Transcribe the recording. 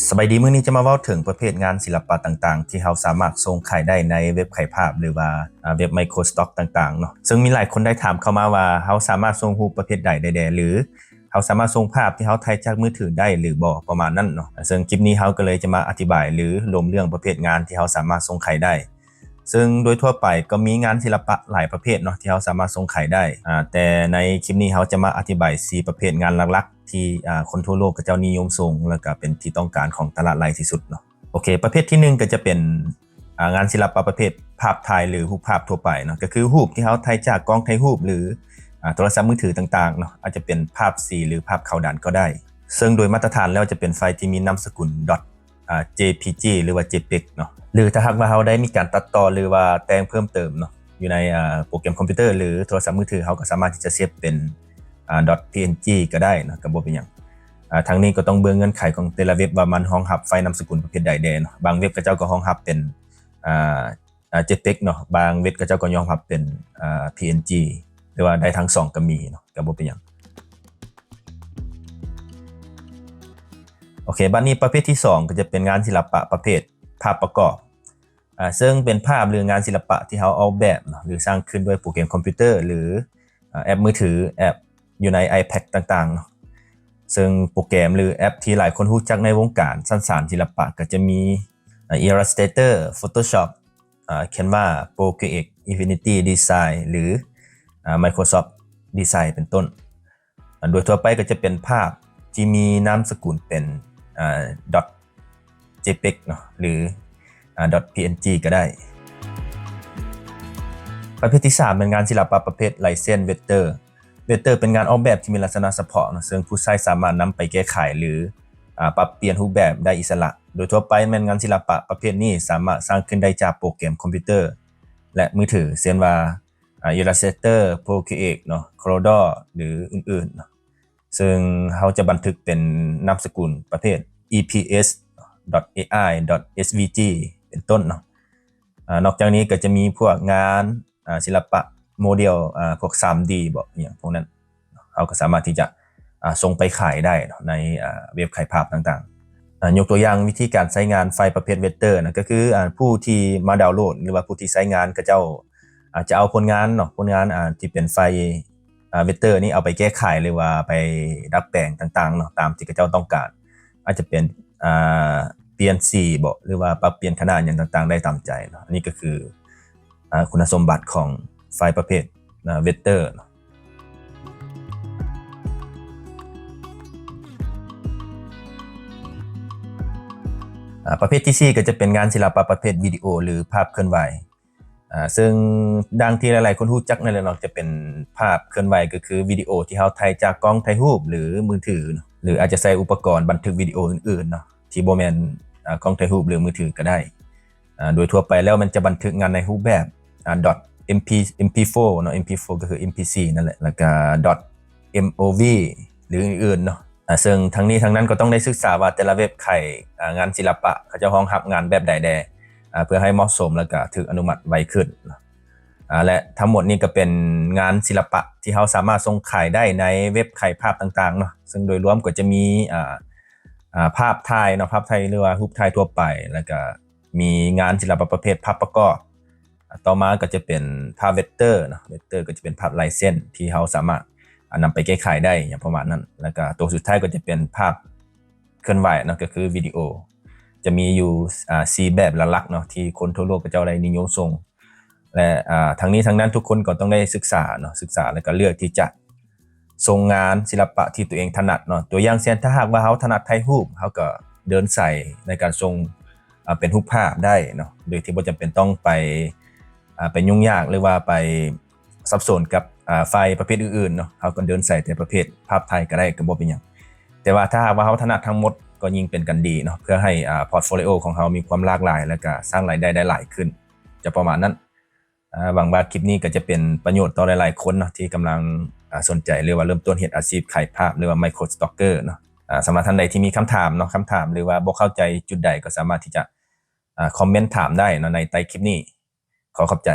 สบายดีมื้อนี้จะมาเว้าถึงประเภทงานศิลปะต่างๆที่เราสามารถส่งขายได้ในเว็บขายภาพหรือว่าเว็บ Microstock ต่างๆเนาะซึ่งมีหลายคนได้ถามเข้ามาว่าเราสามารถส่งรูปประเภทใดได้หรือเราสามารถส่งภาพที่เราถ่ายจากมือถือได้หรือบ่ประมาณนั้นเนาะซึ่งคลิปนี้เราก็เลยจะมาอธิบายหรือรวมเรื่องประเภทงานที่เราสามารถส่งขายได้ซึ่งโดยทั่วไปก็มีงานศิลปะหลายประเภทเนาะที่เราสามารถส่งขายได้แต่ในคลิปนี้เราจะมาอธิบาย4ประเภทงานหลักๆที่คนทั่วโลกเขาเจ้านิยมส่งแล้วก็เป็นที่ต้องการของตลาดหลายที่สุดเนาะโอเคประเภทที่1ก็จะเป็นงานศิลปะประเภทภาพถ่ายหรือรูปภาพทั่วไปเนาะก็คือรูปที่เราถ่ายจากกล้องถ่ายรูปหรือโทรศัพท์มือถือต่างๆเนาะอาจจะเป็นภาพสีหรือภาพขาวดำก็ได้ซึ่งโดยมาตรฐานแล้วจะเป็นไฟล์ที่มีนามสกุล .jpg หรือว่า jpeg เนาะหรือถ้าหากว่าเราได้มีการตัดต่อหรือว่าแต่งเพิ่มเติมเนาะอยู่ในโปรแกรมคอมพิวเตอร์หรือโทรศัพท์มือถือเราก็สามารถที่จะเซฟเป็น.png ก็ได้นะก็บ่เป็นหยังทางนี้ก็ต้องเบิ่งเงื่อนไขของแต่ละเว็บว่ามันรองรับไฟล์นามสกุลประเภทใดแน่เนาะบางเว็บเขาเจ้าก็รองรับเป็นJPEG เนาะบางเว็บเขาเจ้าก็รองรับเป็นPNG หรือว่าได้ทั้ง2ก็มีเนาะก็บ่เป็นหยังโอเคบัดนี้ประเภทที่2ก็จะเป็นงานศิลปะประเภทภาพประกอบซึ่งเป็นภาพหรืองานศิลปะที่เราออกแบบเนาะหรือสร้างขึ้นด้วยโปรแกรมคอมพิวเตอร์หรือแอปมือถือแอปอยู่ใน iPad ต่างๆเนาะซึ่งโปรแกรมหรือแอปที่หลายคนรู้จักในวงการสร้างศิลปะก็จะมี Illustrator Photoshop Canva Procreate Affinity Design หรือMicrosoft Design เป็นต้นโดยทั่วไปก็จะเป็นภาพที่มีนามสกุลเป็น.jpeg เนาะหรือ.png ก็ได้ประเภทที่3เป็นงานศิลปะประเภทลายเส้นเวกเตอร์เป็นงานออกแบบที่มีลักษณะเฉพาะนะซึ่งผู้ใช้สามารถนำไปแก้ไขหรือปรับเปลี่ยนรูปแบบได้อิสระโดยทั่วไปแม่นงานศิลปะประเภทนี้สามารถสร้างขึ้นได้จากโปรแกรมคอมพิวเตอร์และมือถือเช่นว่าIllustrator Procreate เนาะ Corel หรืออื่นๆเนาะซึ่งเขาจะบันทึกเป็นนามสกุลประเภท EPS .ai .svg เป็นต้นเนาะนอกจากนี้ก็จะมีพวกงานศิลปะโมเดลพวก 3D บ่อย่างพวกนั้นเราก็สามารถที่จะส่งไปขายได้ในเว็บขายภาพต่างๆยกตัวอย่างวิธีการใช้งานไฟล์ประเภทเวกเตอร์นะก็คือผู้ที่มาดาวน์โหลดหรือว่าผู้ที่ใช้งานก็เจ้าจะเอาผลงานเนาะผลงานที่เป็นไฟล์เวกเตอร์นี่เอาไปแก้ไขหรือว่าไปดัดแปลงต่างๆเนาะตามที่เขาเจ้าต้องการอาจจะเป็นเปลี่ยนสีบ่หรือว่าปรับเปลี่ยนขนาดอย่างต่างๆได้ตามใจเนาะอันนี้ก็คือคุณสมบัติของไฟล์ประเภทเวกเตอร์ประเภทที่4ก็จะเป็นงานศิลปะประเภทวิดีโอหรือภาพเคลื่อนไหวซึ่งดังที่หลายๆคนรู้จักนั่นแหละเนาะจะเป็นภาพเคลื่อนไหวก็คือวิดีโอที่เราถ่ายจากกล้องถ่ายรูปหรือมือถือหรืออาจจะใช้อุปกรณ์บันทึกวิดีโออื่นๆเนาะที่บ่แม่นกล้องถ่ายรูปหรือมือถือก็ได้โดยทั่วไปแล้วมันจะบันทึกงานในรูปแบบ.mp4 เนาะ mp4 ก็คือ mp4 นั่นแหละแล้วก็ .mov หรืออื่นๆเนาะซึ่งทั้งนี้ทั้งนั้นก็ต้องได้ศึกษาว่าแต่ละเว็บขายงานศิลปะเขาจะรองรับงานแบบใดเพื่อให้เหมาะสมแล้วก็ถูกอนุมัติไวขึ้นและทั้งหมดนี้ก็เป็นงานศิลปะที่เราสามารถส่งขายได้ในเว็บขายภาพต่างๆเนาะซึ่งโดยรวมก็จะมีภาพถ่ายเนาะภาพถ่ายหรือว่ารูปถ่ายทั่วไปแล้วก็มีงานศิลปะประเภทภาพประกอบต่อมาก็จะเป็นภาพเวกเตอร์เนาะเวกเตอร์ก็จะเป็นภาพลายเส้นที่เราสามารถนำไปแก้ไขได้อย่างประมาณนั้นแล้วก็ตัวสุดท้ายก็จะเป็นภาพเคลื่อนไหวเนาะก็คือวิดีโอจะมีอยู่4แบบหลักๆเนาะที่คนทั่วโลกก็จะได้นิยมส่งและทั้งนี้ทั้งนั้นทุกคนก็ต้องได้ศึกษาเนาะศึกษาแล้วก็เลือกที่จะส่งงานศิลปะที่ตัวเองถนัดเนาะตัวอย่างเช่นถ้าหากว่าเราถนัดถ่ายรูปเราก็เดินใส่ในการส่งเป็นรูปภาพได้เนาะโดยที่บ่จำเป็นต้องไปยุ่งยากหรือว่าไปสับสนกับไฟล์ประเภทอื่นๆเนาะเราก็เดินใส่แต่ประเภทภาพถ่ายก็ได้ก็บ่เป็นหยังแต่ว่าถ้าหากว่าเราถนัดทั้งหมดก็ยิ่งเป็นกันดีเนาะเพื่อให้พอร์ตโฟลิโอของเรามีความหลากหลายและก็สร้างรายได้ได้หลายขึ้นจะประมาณนั้นหวังว่าคลิปนี้ก็จะเป็นประโยชน์ต่อหลายๆคนเนาะที่กำลังสนใจหรือว่าเริ่มต้นเฮ็ดอาชีพขายภาพหรือว่า Micro Stalker เนาะสำหรับท่านใดที่มีคำถามเนาะคำถามหรือว่าบ่เข้าใจจุดใดก็สามารถที่จะคอมเมนต์ถามได้เนาะในใต้คลิปนี้ขอขอบใจ